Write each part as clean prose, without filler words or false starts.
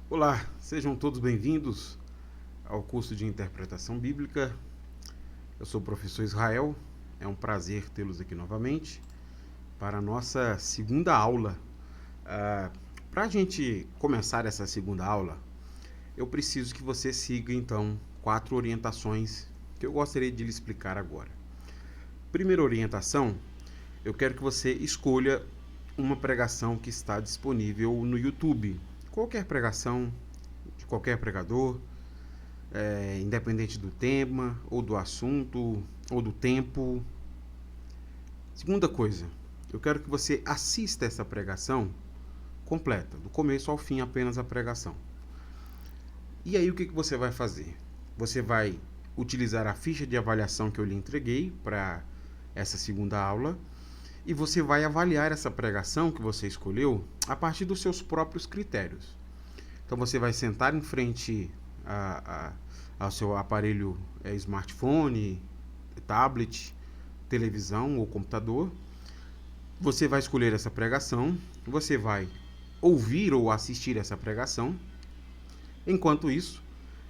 Olá, sejam todos bem-vindos ao curso de Interpretação Bíblica. Eu sou o professor Israel, é um prazer tê-los aqui novamente para a nossa segunda aula. Para a gente começar essa segunda aula, eu preciso que você siga então 4 orientações que eu gostaria de lhe explicar agora. Primeira orientação, eu quero que você escolha uma pregação que está disponível no YouTube. Qualquer pregação, de qualquer pregador, independente do tema, ou do assunto, ou do tempo. Segunda coisa, eu quero que você assista essa pregação completa, do começo ao fim, apenas a pregação. E aí o que você vai fazer? Você vai utilizar a ficha de avaliação que eu lhe entreguei para essa segunda aula e você vai avaliar essa pregação que você escolheu a partir dos seus próprios critérios. Então você vai sentar em frente ao seu aparelho smartphone, tablet, televisão ou computador. Você vai escolher essa pregação, você vai ouvir ou assistir essa pregação. Enquanto isso,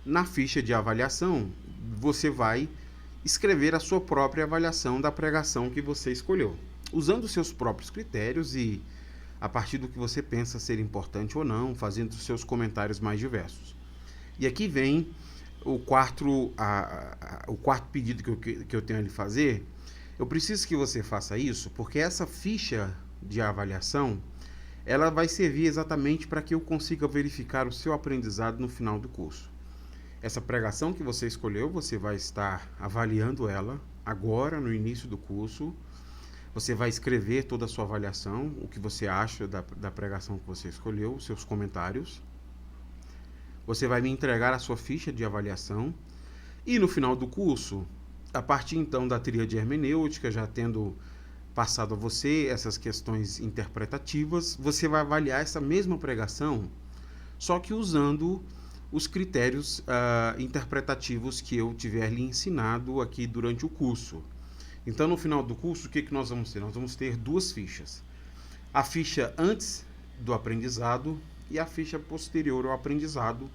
na ficha de avaliação, você vai escrever a sua própria avaliação da pregação que você escolheu, usando os seus próprios critérios e a partir do que você pensa ser importante ou não, fazendo os seus comentários mais diversos. E aqui vem o quarto pedido que eu tenho a lhe fazer. Eu preciso que você faça isso, porque essa ficha de avaliação, ela vai servir exatamente para que eu consiga verificar o seu aprendizado no final do curso. Essa pregação que você escolheu, você vai estar avaliando ela agora, no início do curso. Você vai escrever toda a sua avaliação, o que você acha da pregação que você escolheu, os seus comentários. Você vai me entregar a sua ficha de avaliação. E no final do curso, a partir então da tríade hermenêutica, já tendo passado a você essas questões interpretativas, você vai avaliar essa mesma pregação, só que usando os critérios interpretativos que eu tiver lhe ensinado aqui durante o curso. Então, no final do curso, o que nós vamos ter? Nós vamos ter 2 fichas. A ficha antes do aprendizado e a ficha posterior ao aprendizado.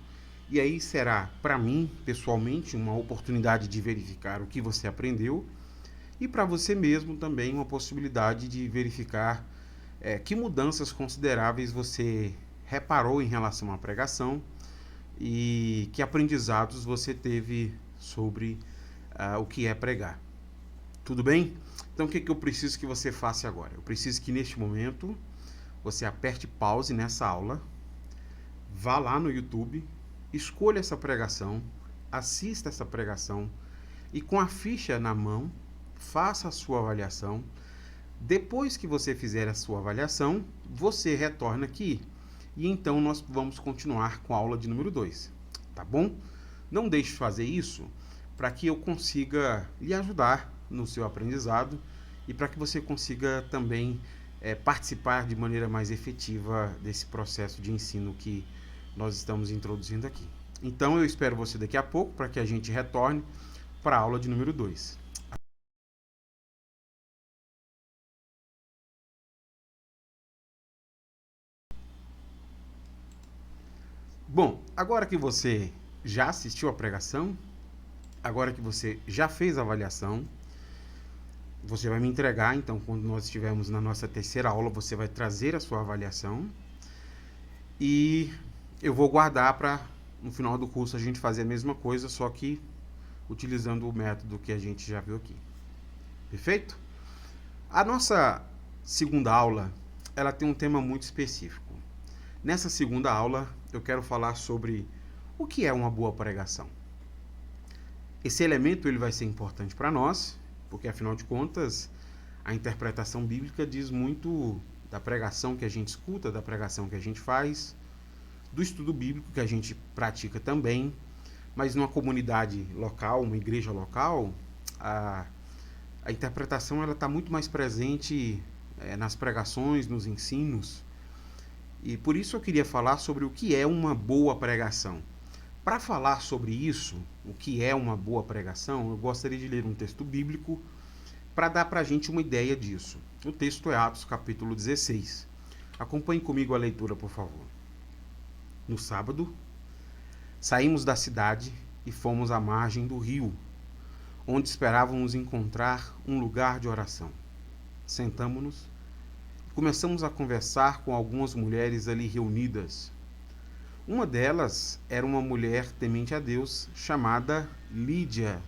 E aí será, para mim, pessoalmente, uma oportunidade de verificar o que você aprendeu e para você mesmo também uma possibilidade de verificar que mudanças consideráveis você reparou em relação à pregação e que aprendizados você teve sobre o que é pregar. Tudo bem? Então o que eu preciso que você faça agora? Eu preciso que neste momento você aperte pause nessa aula, vá lá no YouTube, escolha essa pregação, assista essa pregação e com a ficha na mão, faça a sua avaliação. Depois que você fizer a sua avaliação, você retorna aqui e então nós vamos continuar com a aula de número 2, tá bom? Não deixe de fazer isso para que eu consiga lhe ajudar no seu aprendizado e para que você consiga também participar de maneira mais efetiva desse processo de ensino que nós estamos introduzindo aqui. Então eu espero você daqui a pouco para que a gente retorne para a aula de número 2. Bom, agora que você já assistiu a pregação, agora que você já fez a avaliação, você vai me entregar, então, quando nós estivermos na nossa terceira aula, você vai trazer a sua avaliação e eu vou guardar para, no final do curso, a gente fazer a mesma coisa, só que utilizando o método que a gente já viu aqui. Perfeito? A nossa segunda aula, ela tem um tema muito específico. Nessa segunda aula, eu quero falar sobre o que é uma boa pregação. Esse elemento ele vai ser importante para nós, porque afinal de contas, a interpretação bíblica diz muito da pregação que a gente escuta, da pregação que a gente faz, do estudo bíblico que a gente pratica também, mas numa comunidade local, uma igreja local, a interpretação ela está muito mais presente nas pregações, nos ensinos, e por isso eu queria falar sobre o que é uma boa pregação. Para falar sobre isso, o que é uma boa pregação, eu gostaria de ler um texto bíblico para dar para a gente uma ideia disso. O texto é Atos capítulo 16. Acompanhe comigo a leitura, por favor. No sábado, saímos da cidade e fomos à margem do rio, onde esperávamos encontrar um lugar de oração. Sentamo-nos e começamos a conversar com algumas mulheres ali reunidas. Uma delas era uma mulher temente a Deus chamada Lídia,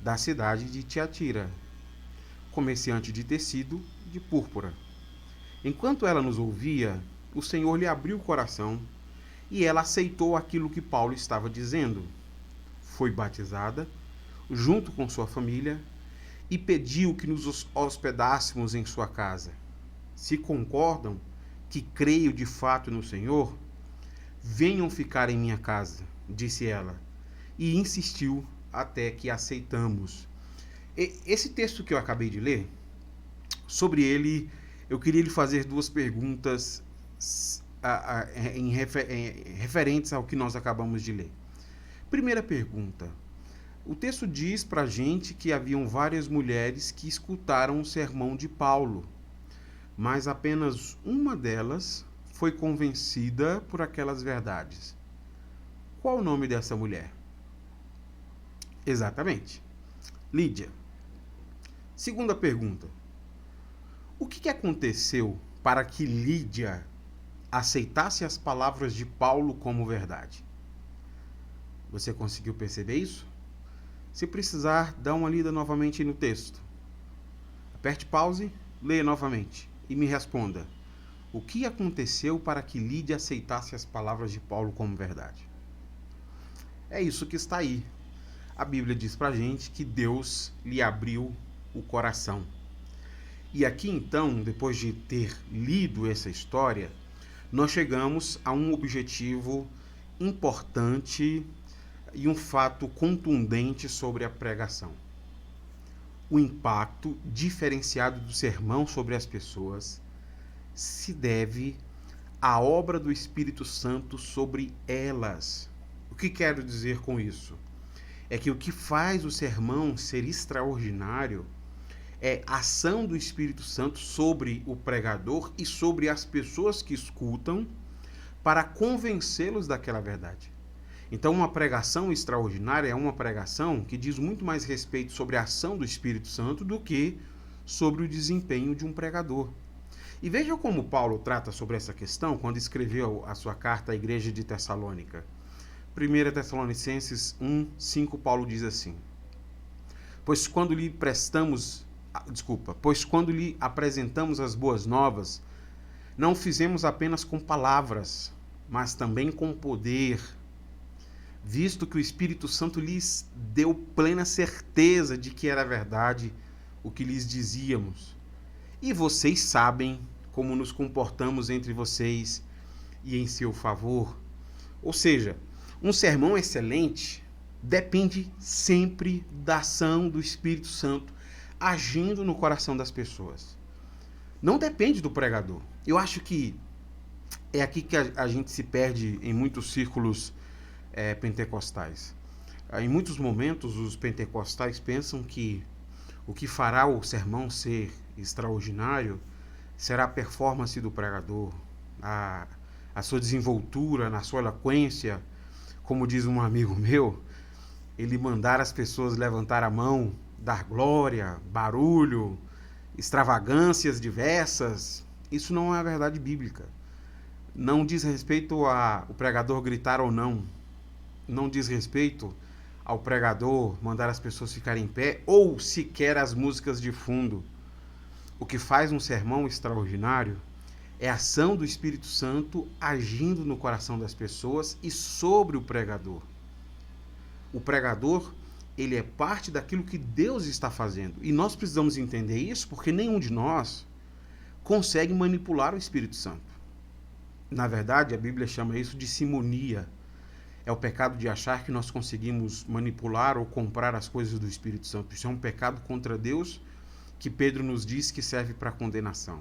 da cidade de Tiatira, comerciante de tecido de púrpura. Enquanto ela nos ouvia, o Senhor lhe abriu o coração e ela aceitou aquilo que Paulo estava dizendo. Foi batizada, junto com sua família, e pediu que nos hospedássemos em sua casa. Se concordam que creio de fato no Senhor, venham ficar em minha casa, disse ela, e insistiu até que aceitamos. Esse texto que eu acabei de ler, sobre ele, eu queria lhe fazer duas perguntas referentes ao que nós acabamos de ler. Primeira pergunta. O texto diz para a gente que haviam várias mulheres que escutaram o sermão de Paulo, mas apenas uma delas foi convencida por aquelas verdades. Qual o nome dessa mulher? Exatamente, Lídia. Segunda pergunta. O que aconteceu para que Lídia aceitasse as palavras de Paulo como verdade? Você conseguiu perceber isso? Se precisar, dá uma lida novamente no texto. Aperte pause, leia novamente e me responda. O que aconteceu para que Lídia aceitasse as palavras de Paulo como verdade? É isso que está aí. A Bíblia diz pra gente que Deus lhe abriu o coração. E aqui então, depois de ter lido essa história, nós chegamos a um objetivo importante e um fato contundente sobre a pregação. O impacto diferenciado do sermão sobre as pessoas se deve à obra do Espírito Santo sobre elas. O que quero dizer com isso? É que o que faz o sermão ser extraordinário é a ação do Espírito Santo sobre o pregador e sobre as pessoas que escutam para convencê-los daquela verdade. Então, uma pregação extraordinária é uma pregação que diz muito mais respeito sobre a ação do Espírito Santo do que sobre o desempenho de um pregador. E veja como Paulo trata sobre essa questão quando escreveu a sua carta à igreja de Tessalônica. 1 Tessalonicenses 1:5, Paulo diz assim: Pois quando lhe apresentamos as boas novas, não o fizemos apenas com palavras, mas também com poder, visto que o Espírito Santo lhes deu plena certeza de que era verdade o que lhes dizíamos. E vocês sabem como nos comportamos entre vocês e em seu favor. Ou seja, um sermão excelente depende sempre da ação do Espírito Santo agindo no coração das pessoas. Não depende do pregador. Eu acho que é aqui que a gente se perde em muitos círculos pentecostais. Em muitos momentos, os pentecostais pensam que o que fará o sermão ser extraordinário será a performance do pregador, a sua desenvoltura, na sua eloquência. Como diz um amigo meu, ele mandar as pessoas levantar a mão, dar glória, barulho, extravagâncias diversas. Isso não é a verdade bíblica. Não diz respeito ao pregador gritar ou não. Não diz respeito ao pregador mandar as pessoas ficarem em pé ou sequer as músicas de fundo. O que faz um sermão extraordinário é a ação do Espírito Santo agindo no coração das pessoas e sobre o pregador. O pregador, ele é parte daquilo que Deus está fazendo. E nós precisamos entender isso porque nenhum de nós consegue manipular o Espírito Santo. Na verdade, a Bíblia chama isso de simonia. É o pecado de achar que nós conseguimos manipular ou comprar as coisas do Espírito Santo. Isso é um pecado contra Deus que Pedro nos diz que serve para condenação.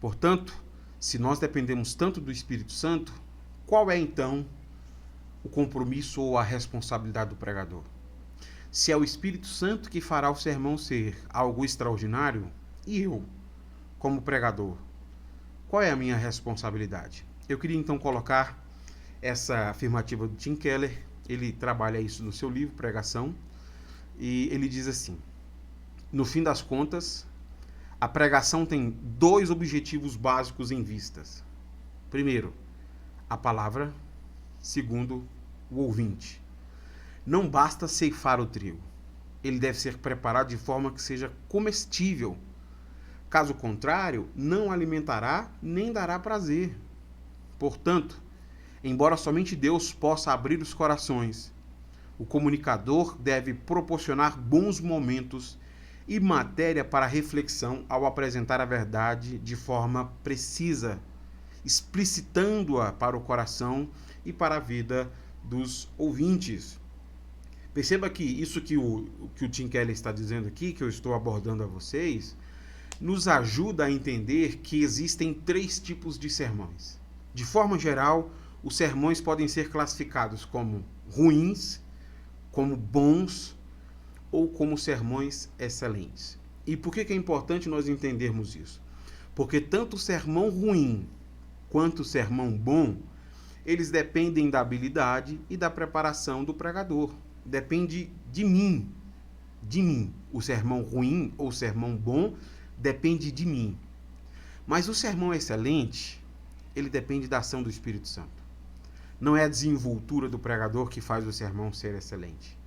Portanto, se nós dependemos tanto do Espírito Santo, qual é então o compromisso ou a responsabilidade do pregador? Se é o Espírito Santo que fará o sermão ser algo extraordinário, e eu, como pregador, qual é a minha responsabilidade? Eu queria então colocar essa afirmativa do Tim Keller. Ele trabalha isso no seu livro, Pregação, e ele diz assim: no fim das contas, a pregação tem dois objetivos básicos em vistas. Primeiro, a palavra. Segundo, o ouvinte. Não basta ceifar o trigo. Ele deve ser preparado de forma que seja comestível. Caso contrário, não alimentará nem dará prazer. Portanto, embora somente Deus possa abrir os corações, o comunicador deve proporcionar bons momentos e matéria para reflexão ao apresentar a verdade de forma precisa, explicitando-a para o coração e para a vida dos ouvintes. Perceba que isso que o Tim Keller está dizendo aqui, que eu estou abordando a vocês, nos ajuda a entender que existem três tipos de sermões. De forma geral, os sermões podem ser classificados como ruins, como bons ou como sermões excelentes. E por que é importante nós entendermos isso? Porque tanto o sermão ruim quanto o sermão bom, eles dependem da habilidade e da preparação do pregador. Depende de mim. De mim. O sermão ruim ou o sermão bom depende de mim. Mas o sermão excelente, ele depende da ação do Espírito Santo. Não é a desenvoltura do pregador que faz o sermão ser excelente.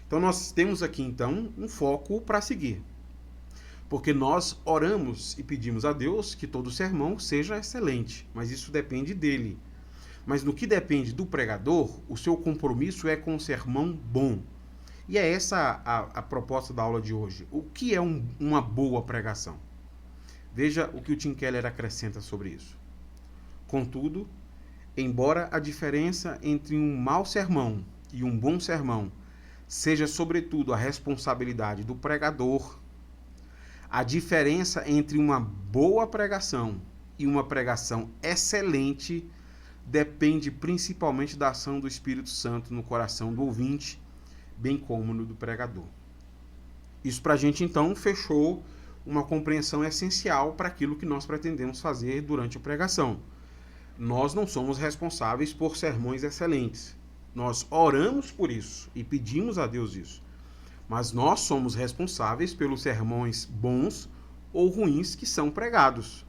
Então nós temos aqui então um foco para seguir. Porque nós oramos e pedimos a Deus que todo sermão seja excelente, mas isso depende dele. Mas no que depende do pregador, o seu compromisso é com o sermão bom. E é essa a proposta da aula de hoje. O que é uma boa pregação? Veja o que o Tim Keller acrescenta sobre isso. Contudo, embora a diferença entre um mau sermão e um bom sermão seja sobretudo a responsabilidade do pregador, a diferença entre uma boa pregação e uma pregação excelente depende principalmente da ação do Espírito Santo no coração do ouvinte, bem como no do pregador. Isso para a gente, então, fechou uma compreensão essencial para aquilo que nós pretendemos fazer durante a pregação. Nós não somos responsáveis por sermões excelentes. Nós oramos por isso e pedimos a Deus isso. Mas nós somos responsáveis pelos sermões bons ou ruins que são pregados.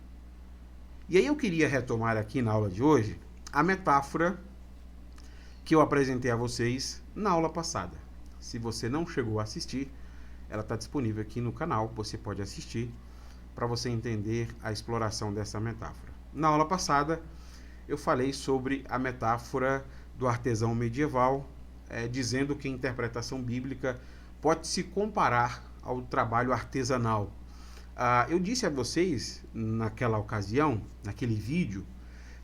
E aí eu queria retomar aqui na aula de hoje a metáfora que eu apresentei a vocês na aula passada. Se você não chegou a assistir, ela está disponível aqui no canal, você pode assistir para você entender a exploração dessa metáfora. Na aula passada, eu falei sobre a metáfora do artesão medieval, dizendo que a interpretação bíblica pode se comparar ao trabalho artesanal. Eu disse a vocês, naquela ocasião, naquele vídeo,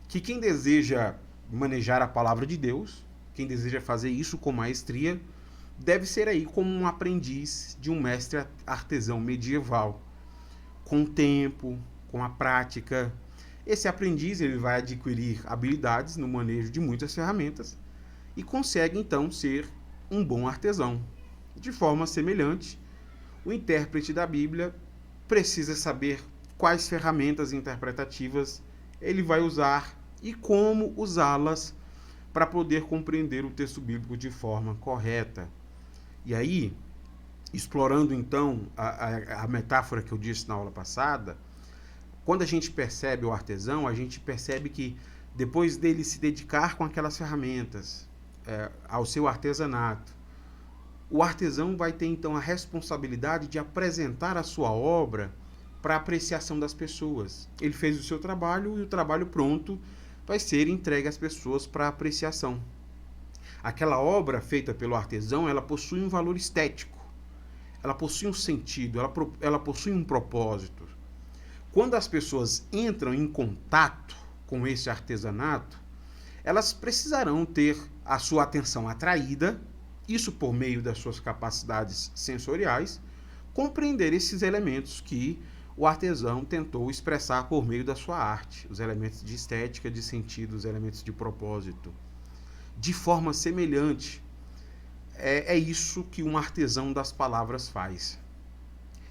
que quem deseja manejar a palavra de Deus, quem deseja fazer isso com maestria, deve ser aí como um aprendiz de um mestre artesão medieval, com o tempo, com a prática. Esse aprendiz ele vai adquirir habilidades no manejo de muitas ferramentas e consegue então ser um bom artesão. De forma semelhante, o intérprete da Bíblia precisa saber quais ferramentas interpretativas ele vai usar e como usá-las para poder compreender o texto bíblico de forma correta. E aí, explorando então a metáfora que eu disse na aula passada, quando a gente percebe o artesão, a gente percebe que depois dele se dedicar com aquelas ferramentas ao seu artesanato, o artesão vai ter então a responsabilidade de apresentar a sua obra para apreciação das pessoas. Ele fez o seu trabalho e o trabalho pronto vai ser entregue às pessoas para apreciação. Aquela obra feita pelo artesão, ela possui um valor estético, ela possui um sentido, ela possui um propósito. Quando as pessoas entram em contato com esse artesanato, elas precisarão ter a sua atenção atraída, isso por meio das suas capacidades sensoriais, compreender esses elementos que o artesão tentou expressar por meio da sua arte, os elementos de estética, de sentido, os elementos de propósito. De forma semelhante, é isso que um artesão das palavras faz.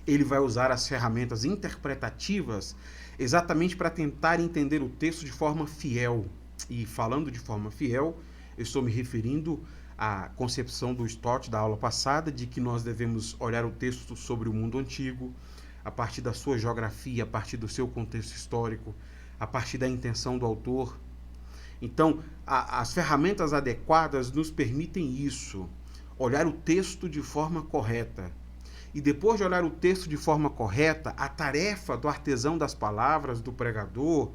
Ele vai usar as ferramentas interpretativas exatamente para tentar entender o texto de forma fiel. E falando de forma fiel, Eu estou me referindo à concepção do Stott da aula passada, de que nós devemos olhar o texto sobre o mundo antigo, a partir da sua geografia, a partir do seu contexto histórico, a partir da intenção do autor. Então, as ferramentas adequadas nos permitem isso, olhar o texto de forma correta. E depois de olhar o texto de forma correta, a tarefa do artesão das palavras, do pregador,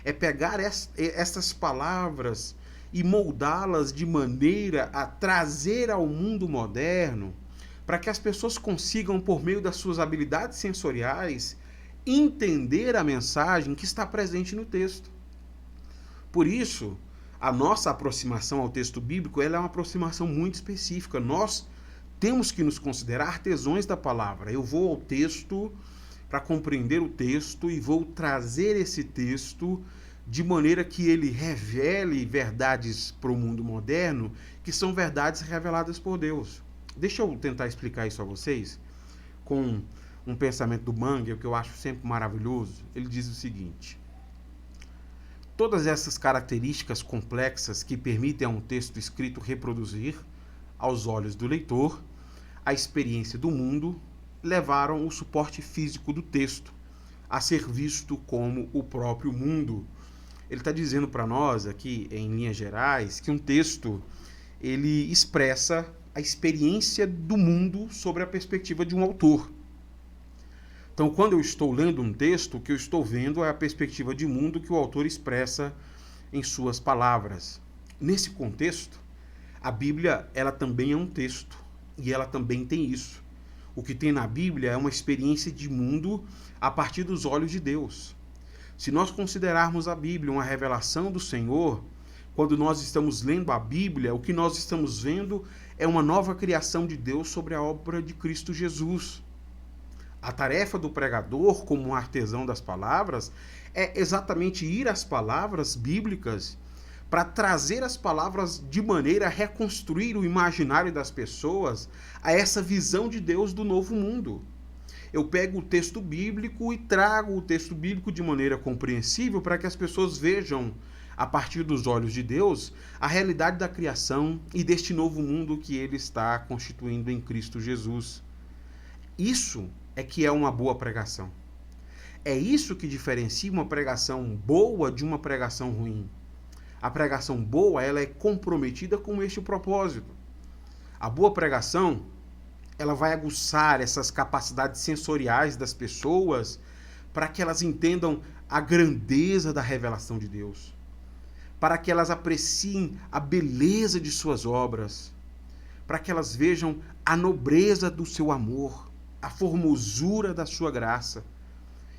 é pegar essas palavras e moldá-las de maneira a trazer ao mundo moderno, para que as pessoas consigam, por meio das suas habilidades sensoriais, entender a mensagem que está presente no texto. Por isso, a nossa aproximação ao texto bíblico ela é uma aproximação muito específica. Nós temos que nos considerar artesãos da palavra. Eu vou ao texto para compreender o texto e vou trazer esse texto de maneira que ele revele verdades para o mundo moderno, que são verdades reveladas por Deus. Deixa eu tentar explicar isso a vocês com um pensamento do Menger, que eu acho sempre maravilhoso. Ele diz o seguinte: todas essas características complexas que permitem a um texto escrito reproduzir, aos olhos do leitor, a experiência do mundo, levaram o suporte físico do texto a ser visto como o próprio mundo. Ele está dizendo para nós aqui, em linhas gerais, que um texto ele expressa a experiência do mundo sobre a perspectiva de um autor. Então, quando eu estou lendo um texto, o que eu estou vendo é a perspectiva de mundo que o autor expressa em suas palavras. Nesse contexto, a Bíblia ela também é um texto e ela também tem isso. O que tem na Bíblia é uma experiência de mundo a partir dos olhos de Deus. Se nós considerarmos a Bíblia uma revelação do Senhor, quando nós estamos lendo a Bíblia, o que nós estamos vendo é uma nova criação de Deus sobre a obra de Cristo Jesus. A tarefa do pregador, como um artesão das palavras, é exatamente ir às palavras bíblicas para trazer as palavras de maneira a reconstruir o imaginário das pessoas a essa visão de Deus do novo mundo. Eu pego o texto bíblico e trago o texto bíblico de maneira compreensível para que as pessoas vejam, a partir dos olhos de Deus, a realidade da criação e deste novo mundo que ele está constituindo em Cristo Jesus. Isso é que é uma boa pregação. É isso que diferencia uma pregação boa de uma pregação ruim. A pregação boa, ela é comprometida com este propósito. A boa pregação, ela vai aguçar essas capacidades sensoriais das pessoas para que elas entendam a grandeza da revelação de Deus, para que elas apreciem a beleza de suas obras, para que elas vejam a nobreza do seu amor, a formosura da sua graça,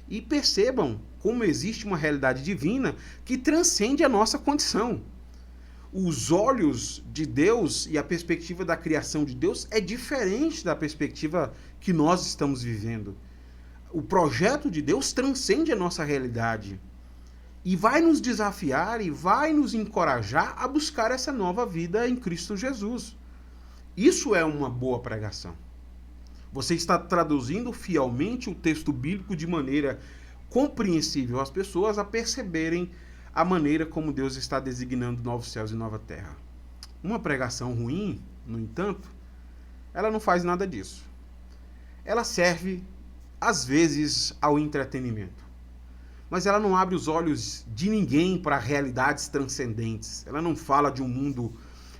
e percebam como existe uma realidade divina que transcende a nossa condição. Os olhos de Deus e a perspectiva da criação de Deus é diferente da perspectiva que nós estamos vivendo. O projeto de Deus transcende a nossa realidade e vai nos desafiar e vai nos encorajar a buscar essa nova vida em Cristo Jesus. Isso é uma boa pregação. Você está traduzindo fielmente o texto bíblico de maneira compreensível às pessoas a perceberem a maneira como Deus está designando novos céus e nova terra. Uma pregação ruim, no entanto, ela não faz nada disso. Ela serve, às vezes, ao entretenimento. Mas ela não abre os olhos de ninguém para realidades transcendentes. Ela não fala de um mundo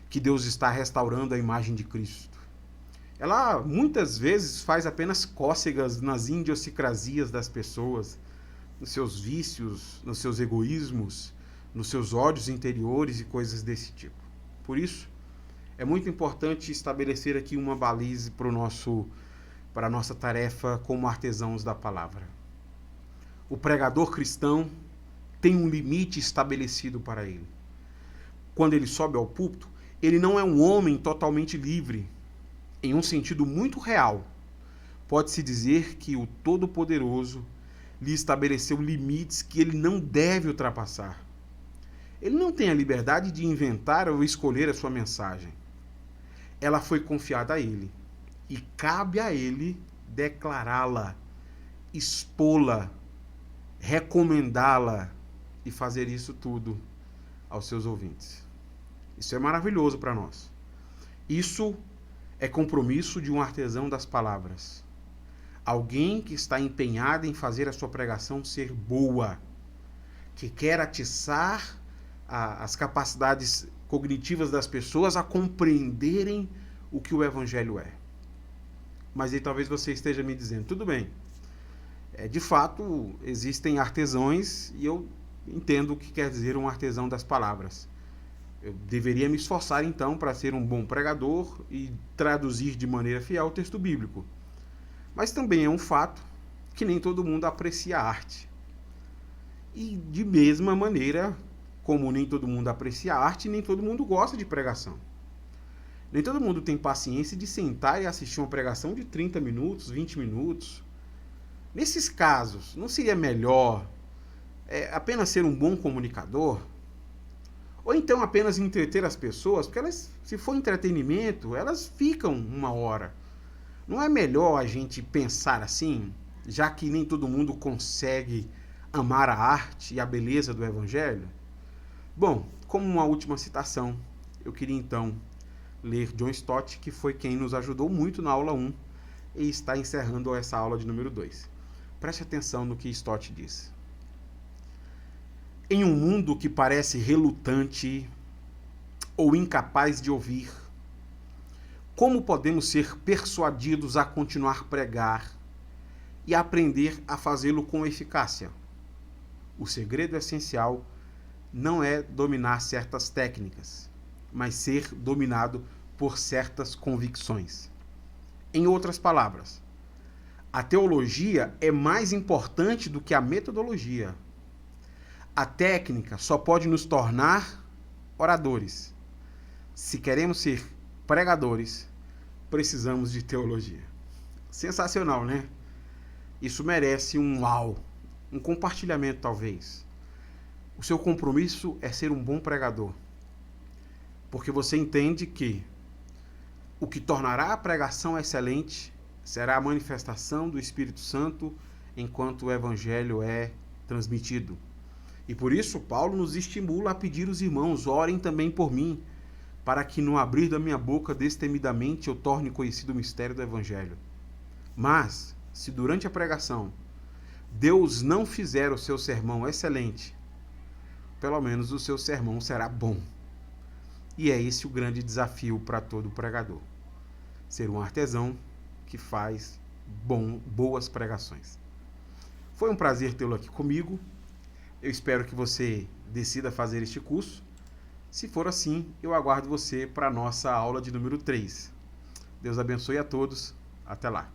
que Deus está restaurando a imagem de Cristo. Ela, muitas vezes, faz apenas cócegas nas idiosincrasias das pessoas, nos seus vícios, nos seus egoísmos, nos seus ódios interiores e coisas desse tipo. Por isso, é muito importante estabelecer aqui uma baliza para a nossa tarefa como artesãos da palavra. O pregador cristão tem um limite estabelecido para ele. Quando ele sobe ao púlpito, ele não é um homem totalmente livre. Em um sentido muito real, pode-se dizer que o Todo-Poderoso lhe estabeleceu limites que ele não deve ultrapassar. Ele não tem a liberdade de inventar ou escolher a sua mensagem. Ela foi confiada a ele, e cabe a ele declará-la, expô-la, recomendá-la e fazer isso tudo aos seus ouvintes. Isso é maravilhoso para nós. Isso é compromisso de um artesão das palavras. Alguém que está empenhado em fazer a sua pregação ser boa, que quer atiçar as capacidades cognitivas das pessoas a compreenderem o que o Evangelho é. Mas aí talvez você esteja me dizendo, tudo bem, de fato existem artesãos e eu entendo o que quer dizer um artesão das palavras. Eu deveria me esforçar então para ser um bom pregador e traduzir de maneira fiel o texto bíblico. Mas também é um fato que nem todo mundo aprecia a arte. E de mesma maneira, como nem todo mundo aprecia a arte, nem todo mundo gosta de pregação. Nem todo mundo tem paciência de sentar e assistir uma pregação de 30 minutos, 20 minutos. Nesses casos, não seria melhor apenas ser um bom comunicador? Ou então apenas entreter as pessoas? Porque elas, se for entretenimento, elas ficam uma hora. Não é melhor a gente pensar assim, já que nem todo mundo consegue amar a arte e a beleza do Evangelho? Bom, como uma última citação, eu queria então ler John Stott, que foi quem nos ajudou muito na aula 1 e está encerrando essa aula de número 2. Preste atenção no que Stott diz. Em um mundo que parece relutante ou incapaz de ouvir, como podemos ser persuadidos a continuar a pregar e a aprender a fazê-lo com eficácia? O segredo essencial não é dominar certas técnicas, mas ser dominado por certas convicções. Em outras palavras, a teologia é mais importante do que a metodologia. A técnica só pode nos tornar oradores. Se queremos ser pregadores, precisamos de teologia. Sensacional, né? Isso merece um uau, um compartilhamento talvez. O seu compromisso é ser um bom pregador, porque você entende que o que tornará a pregação excelente será a manifestação do Espírito Santo enquanto o Evangelho é transmitido. E por isso Paulo nos estimula a pedir aos irmãos, orem também por mim, para que no abrir da minha boca destemidamente eu torne conhecido o mistério do Evangelho. Mas, se durante a pregação Deus não fizer o seu sermão excelente, pelo menos o seu sermão será bom. E é esse o grande desafio para todo pregador. Ser um artesão que faz boas pregações. Foi um prazer tê-lo aqui comigo. Eu espero que você decida fazer este curso. Se for assim, eu aguardo você para a nossa aula de número 3. Deus abençoe a todos. Até lá.